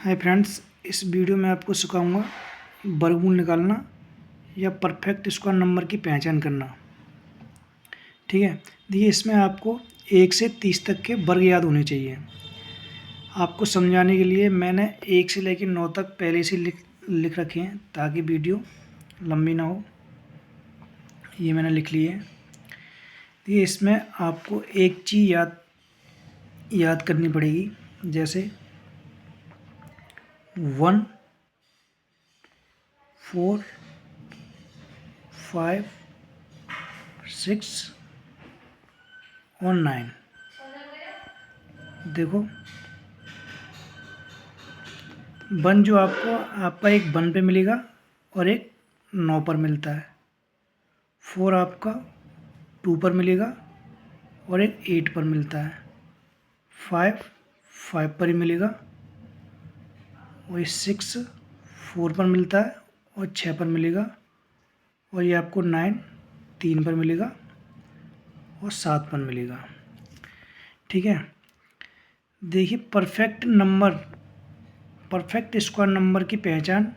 Hi friends, इस video में आपको सिखाऊंगा वर्गमूल निकालना या परफेक्ट स्क्वायर नंबर की पहचान करना। ठीक है, देखिए इसमें आपको 1 से 30 तक के वर्ग याद होने चाहिए। आपको समझाने के लिए मैंने 1 से लेकर 9 तक पहले से लिख रखे हैं ताकि वीडियो लंबी ना हो। ये मैंने लिख लिए है। देखिए इसमें आपको एक चीज़ याद करनी पड़ेगी, जैसे 1, 4, 5, 6 और 9। देखो 1 जो आपका एक 1 पे मिलेगा और एक 9 पर मिलता है। 4 आपका 2 पर मिलेगा और एक 8 पर मिलता है। 5 5 पर ही मिलेगा और 6 4 पर मिलता है और 6 पर मिलेगा। और ये आपको 9 3 पर मिलेगा और 7 पर मिलेगा। ठीक है, देखिए परफेक्ट स्क्वायर नंबर की पहचान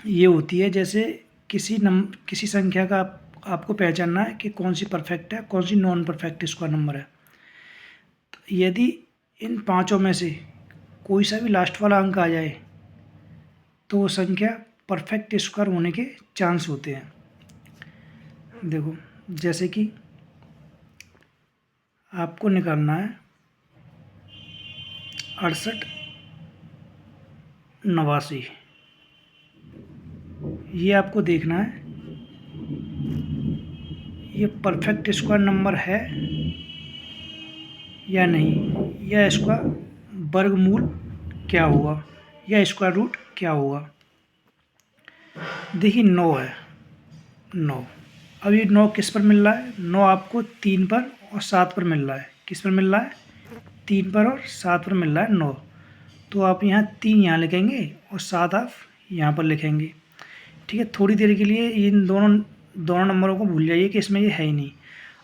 ये होती है, जैसे किसी संख्या का आपको पहचानना है कि कौन सी परफेक्ट है, कौन सी नॉन परफेक्ट स्क्वायर नंबर है। तो यदि इन पांचों में से कोई सा भी लास्ट वाला अंक आ जाए तो वो संख्या परफेक्ट स्क्वायर होने के चांस होते हैं। देखो जैसे कि आपको निकालना है 68 89। ये आपको देखना है ये परफेक्ट स्क्वायर नंबर है या नहीं, या इसका वर्गमूल क्या होगा या स्क्वायर रूट क्या होगा। देखिए 9 है, 9। अब ये 9 किस पर मिल रहा है? 9 आपको 3 पर और 7 पर मिल रहा है। किस पर मिल रहा है? 3 पर और 7 पर मिल रहा है 9। तो आप यहाँ 3 यहाँ लिखेंगे और 7 आप यहाँ पर लिखेंगे। ठीक है, थोड़ी देर के लिए इन दोनों नंबरों को भूल जाइए कि इसमें ये है ही नहीं।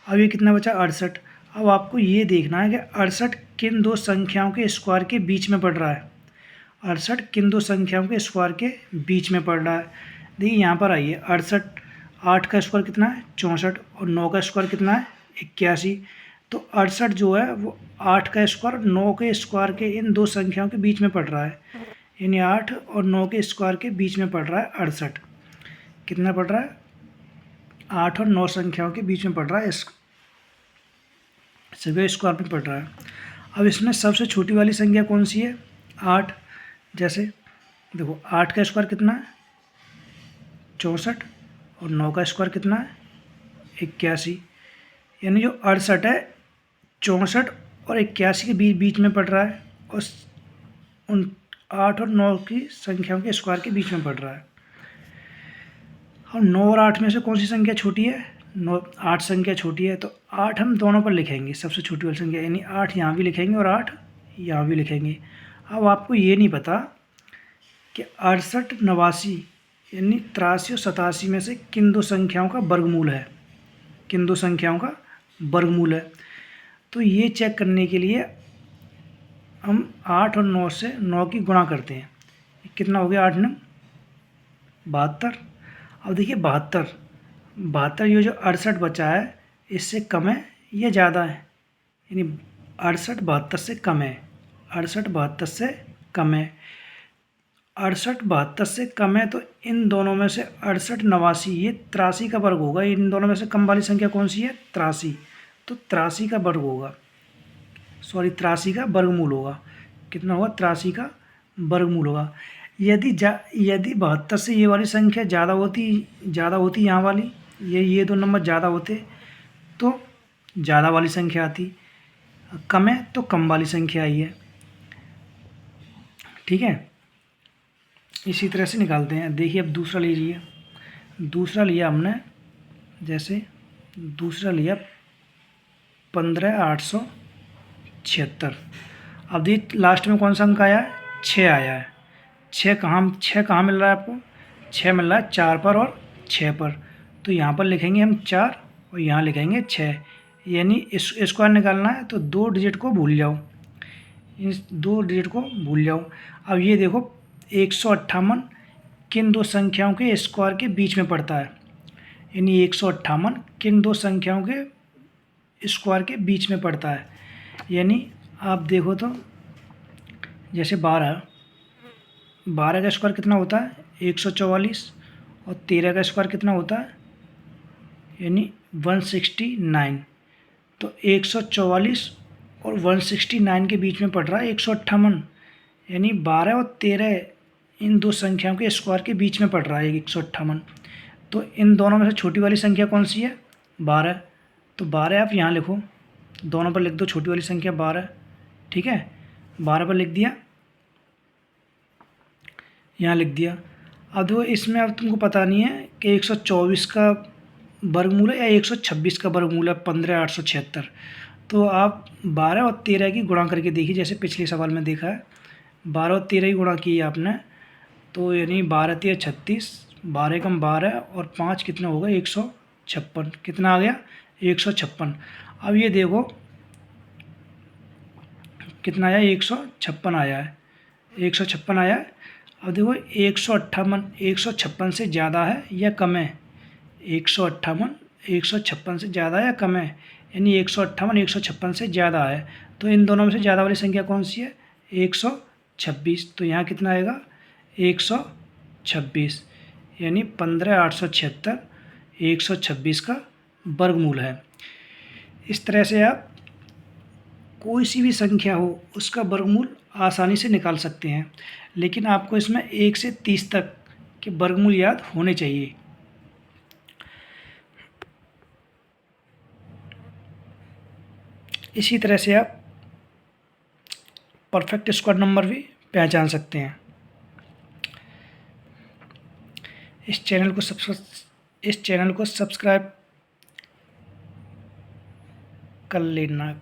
अब ये कितना बचा? 68। अब आपको ये देखना है कि 68 किन दो संख्याओं के स्क्वायर के बीच में पड़ रहा है। 68 किन दो संख्याओं के स्क्वायर के बीच में पड़ रहा है। देखिए यहाँ पर आइए, 68 8 का स्क्वायर कितना है? 64 और 9 का स्क्वायर कितना है? 81। तो 68 जो है वो 8 का स्क्वायर 9 के स्क्वायर के इन दो संख्याओं के बीच में पड़ रहा है, यानी 8 और 9 के स्क्वायर के बीच में पड़ रहा है 68। कितना पड़ रहा है? 8 और 9 संख्याओं के बीच में पड़ रहा है, सभी स्क्वायर में पड़ रहा है। अब इसमें सबसे छोटी वाली संख्या कौन सी है? 8। जैसे देखो 8 का स्क्वायर कितना है? 64 और 9 का स्क्वायर कितना है? 81। यानी जो 68 है 64 और 81 के बीच में पड़ रहा है और उन 8 और 9 की संख्याओं के स्क्वायर के बीच में पड़ रहा है। और 9 और 8 में से कौन सी संख्या छोटी है? 8 संख्या छोटी है, तो 8 हम दोनों पर लिखेंगे, सबसे छोटी वाली संख्या, यानी 8 यहाँ भी लिखेंगे और 8 यहाँ भी लिखेंगे। अब आपको ये नहीं पता कि 68 89 यानी 83 और 87 में से किन दो संख्याओं का वर्गमूल है, किन दो संख्याओं का वर्गमूल है। तो ये चेक करने के लिए हम 8 और 9 से 9 की गुणा करते हैं। कितना हो गया? 8 9 72। अब देखिए 72 ये जो 68 बचा है इससे कम है या ज़्यादा है? यानी 68 72 से कम है, 68 72 से कम है। 68 72 से कम है, तो इन दोनों में से 68 89 ये 83 का वर्ग होगा। इन दोनों में से कम वाली संख्या कौन सी है? 83। तो 83 का वर्ग होगा, 83 का वर्गमूल होगा। कितना होगा? 83 का वर्गमूल होगा। यदि 72 से ये वाली संख्या ज़्यादा होती यहाँ वाली, ये दो नंबर ज़्यादा होते तो ज़्यादा वाली संख्या आती, कम है तो कम वाली संख्या आई है। ठीक है, इसी तरह से निकालते हैं। देखिए अब दूसरा लीजिए। दूसरा लिया हमने, जैसे दूसरा लिया 15876। अब देखिए लास्ट में कौन सा अंक आया है? 6 आया है। 6 कहाँ मिल रहा है आपको? 6 मिल रहा है 4 पर और 6 पर। तो यहाँ पर लिखेंगे हम 4 और यहाँ लिखेंगे 6। यानी इस स्क्वायर निकालना है तो 2 डिजिट को भूल जाओ, इन 2 डिजिट को भूल जाओ। अब ये देखो 158 किन 2 संख्याओं के स्क्वायर के बीच में पड़ता है, यानी 158 किन 2 संख्याओं के स्क्वायर के बीच में पड़ता है। यानी आप देखो तो जैसे 12 का स्क्वायर कितना होता है 144, और 13 का स्क्वायर कितना होता है यानी 169। तो 144 और 169 के बीच में पड़ रहा है 158, यानी 12 और 13 इन 2 संख्याओं के स्क्वायर के बीच में पड़ रहा है 158। तो इन दोनों में से छोटी वाली संख्या कौन सी है 12। तो 12 आप यहाँ लिखो, दोनों पर लिख दो छोटी वाली संख्या 12, ठीक है 12 पर लिख दिया, यहाँ लिख दिया। अब देखो इसमें अब तुमको पता नहीं है कि 124 का वर्गमूल है या 126 का वर्गमूल है 15876। तो आप 12 और 13 की गुणा करके देखिए, जैसे पिछले सवाल में देखा है 12 और 13 की गुणा की है आपने, तो यानी 12 3 36, 12 कम 12 और 5 कितना होगा 156, कितना आ गया 156। अब ये देखो कितना आया 156 आया है, 156 आया है। अब देखो 156 से ज़्यादा है या कम है, 156 से ज़्यादा है या कम है, यानी 156 से ज़्यादा है। तो इन दोनों में से ज़्यादा वाली संख्या कौन सी है 126। तो यहाँ कितना आएगा 126, यानी 15876 126 का वर्गमूल है। इस तरह से आप कोई सी भी संख्या हो उसका वर्गमूल आसानी से निकाल सकते हैं, लेकिन आपको इसमें 1 से 30 तक के वर्गमूल याद होने चाहिए। इसी तरह से आप परफेक्ट स्क्वायर नंबर भी पहचान सकते हैं। इस चैनल को सब्सक्राइब कर लेना।